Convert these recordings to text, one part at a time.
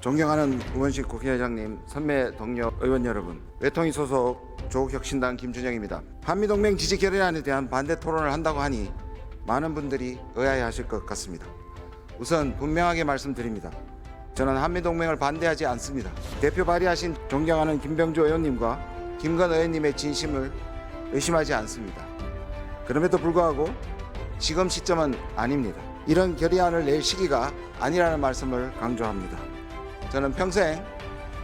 존경하는 우원식 국회의장님, 선배 동료 의원 여러분, 외통위 소속 조국혁신당 김준영입니다. 한미동맹 지지 결의안에 대한 반대 토론을 한다고 하니 많은 분들이 의아해하실 것 같습니다. 우선 분명하게 말씀드립니다. 저는 한미동맹을 반대하지 않습니다. 대표 발의하신 존경하는 김병주 의원님과 김건 의원님의 진심을 의심하지 않습니다. 그럼에도 불구하고 지금 시점은 아닙니다. 이런 결의안을 낼 시기가 아니라는 말씀을 강조합니다. 저는 평생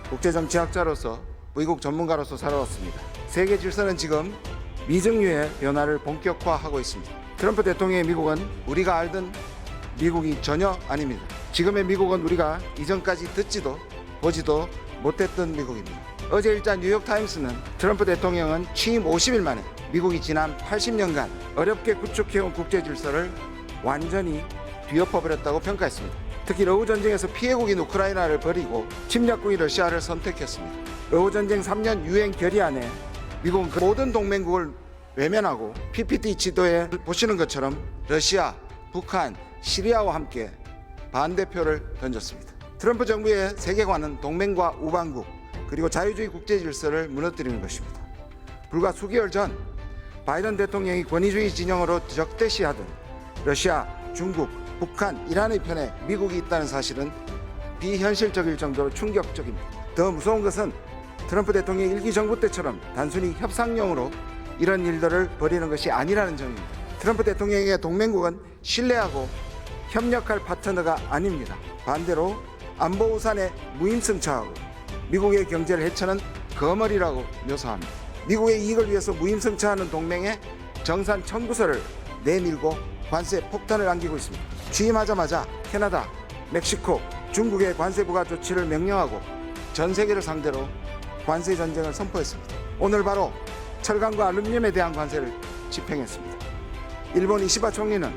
국제정치학자로서 의국 전문가로서 살아왔습니다. 세계 질서는 지금 미증유의 변화를 본격화하고 있습니다. 트럼프 대통령의 미국은 우리가 알던 미국이 전혀 아닙니다. 지금의 미국은 우리가 이전까지 듣지도 보지도 못했던 미국입니다. 어제 일자 뉴욕타임스는 트럼프 대통령은 취임 50일 만에 미국이 지난 80년간 어렵게 구축해온 국제질서를 완전히 뒤엎어버렸다고 평가했습니다. 특히俄乌전쟁에서 피해국인 우크라이나를 버리고 침략국인 러시아를 선택했습니다.俄乌전쟁 3년 유엔 결의안에 미국은 그 모든 동맹국을 외면하고 PPT 지도에 보시는 것처럼 러시아, 북한, 시리아와 함께 반대표를 던졌습니다. 트럼프 정부의 세계관은 동맹과 우방국 그리고 자유주의 국제질서를 무너뜨리는 것입니다. 불과 수개월 전 바이든 대통령이 권위주의 진영으로 적대시하던 러시아, 중국, 북한, 이란의 편에 미국이 있다는 사실은 비현실적일 정도로 충격적입니다. 더 무서운 것은 트럼프 대통령의 일기 정부 때처럼 단순히 협상용으로 이런 일들을 벌이는 것이 아니라는 점입니다. 트럼프 대통령의 동맹국은 신뢰하고 협력할 파트너가 아닙니다. 반대로 안보 우산에 무임승차하고 미국의 경제를 해치는 거머리라고 묘사합니다. 미국의 이익을 위해서 무임승차하는 동맹에 정산 청구서를 내밀고 관세 폭탄을 안기고 있습니다. 취임하자마자 캐나다, 멕시코, 중국의 관세 부과 조치를 명령하고 전 세계를 상대로 관세 전쟁을 선포했습니다. 오늘 바로 철강과 알루미늄에 대한 관세를 집행했습니다. 일본 이시바 총리는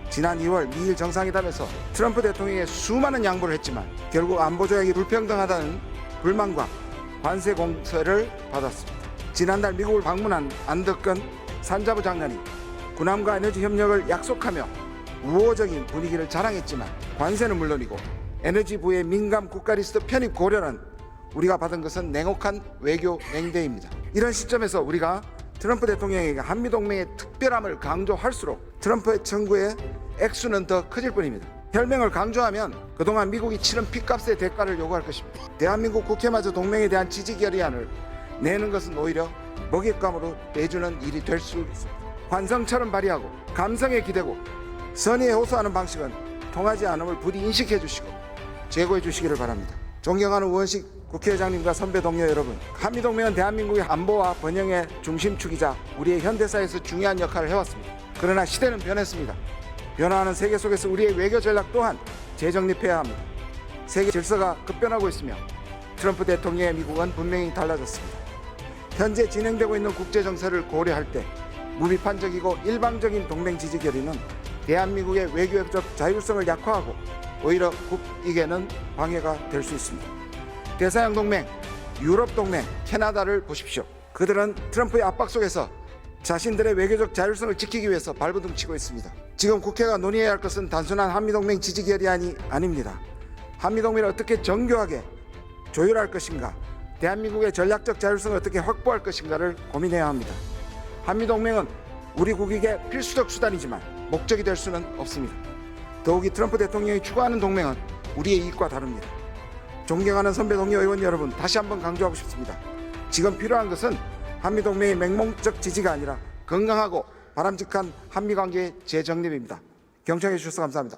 지난 2월 미일 정상회담에서 트럼프 대통령의 수많은 양보를 했지만 결국 안보조약이 불평등하다는 불만과 관세 공세를 받았습니다. 지난달 미국을 방문한 안덕건 산자부 장관이 군함과 에너지 협력을 약속하며 우호적인 분위기를 자랑했지만 관세는 물론이고 에너지부의 민감 국가 리스트 편입 고려는 우리가 받은 것은 냉혹한 외교 맹대입니다. 이런 시점에서 우리가 트럼프 대통령에게 한미동맹의 특별함을 강조할수록 트럼프의 청구의 액수는 더 커질 뿐입니다. 혈맹을 강조하면 그동안 미국이 치른 핏값의 대가를 요구할 것입니다. 대한민국 국회마저 동맹에 대한 지지 결의안을 내는 것은 오히려 먹잇감으로 내주는 일이 될 수 있습니다. 환성처럼 발휘하고 감성에 기대고 선의에 호소하는 방식은 통하지 않음을 부디 인식해 주시고 제고해 주시기를 바랍니다. 존경하는 우원식 국회의장님과 선배 동료 여러분, 한미동맹은 대한민국의 안보와 번영의 중심축이자 우리의 현대사에서 중요한 역할을 해왔습니다. 그러나 시대는 변했습니다. 변화하는 세계 속에서 우리의 외교 전략 또한 재정립해야 합니다. 세계 질서가 급변하고 있으며 트럼프 대통령의 미국은 분명히 달라졌습니다. 현재 진행되고 있는 국제정세를 고려할 때 무비판적이고 일방적인 동맹 지지 결의는 대한민국의 외교적 자율성을 약화하고 오히려 국익에는 방해가 될 수 있습니다. 대서양 동맹, 유럽 동맹, 캐나다를 보십시오. 그들은 트럼프의 압박 속에서 자신들의 외교적 자율성을 지키기 위해서 발버둥 치고 있습니다. 지금 국회가 논의해야 할 것은 단순한 한미동맹 지지 결의안이 아닙니다. 한미동맹을 어떻게 정교하게 조율할 것인가, 대한민국의 전략적 자율성을 어떻게 확보할 것인가를 고민해야 합니다. 한미동맹은 우리 국익의 필수적 수단이지만 목적이 될 수는 없습니다. 더욱이 트럼프 대통령이 추구하는 동맹은 우리의 이익과 다릅니다. 존경하는 선배 동료 의원 여러분, 다시 한번 강조하고 싶습니다. 지금 필요한 것은 한미동맹의 맹목적 지지가 아니라 건강하고 바람직한 한미관계의 재정립입니다. 경청해 주셔서 감사합니다.